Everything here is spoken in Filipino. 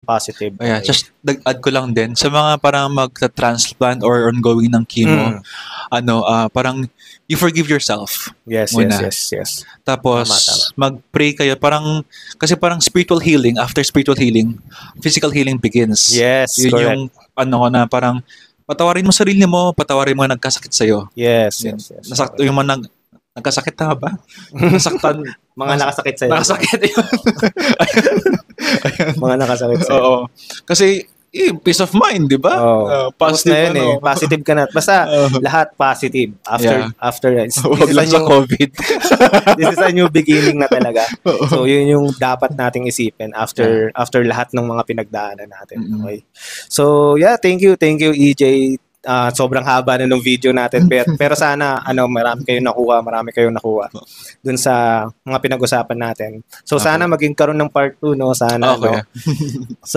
Positive. Yeah, Okay. just add ko lang din sa mga parang magta-transplant or ongoing ng chemo, parang you forgive yourself Yes. muna. Tapos Tama. mag-pray kayo, parang kasi parang spiritual healing, after spiritual healing, physical healing begins. Yes, Yun correct. yung na parang patawarin mo sarili mo, patawarin mo ang nagkasakit sa'yo. Yes. Yung mga nagkasakit na ba? Nasaktan. Mga nakasakit sa'yo. Nakasakit yun. Mga nakasakit sa'yo. Oo. Kasi, peace of mind, di ba? Positive na yun Positive ka na. Basta, lahat positive. After Huwag lang sa COVID. This is a new beginning na talaga. So, yun yung dapat nating isipin after lahat ng mga pinagdaanan natin. Okay? So, thank you, EJ. Sobrang haba na ng video natin, pero sana marami kayong nakuha dun sa mga pinag-usapan natin. So sana maging karoon ng part 2, no? Sana, okay. no? So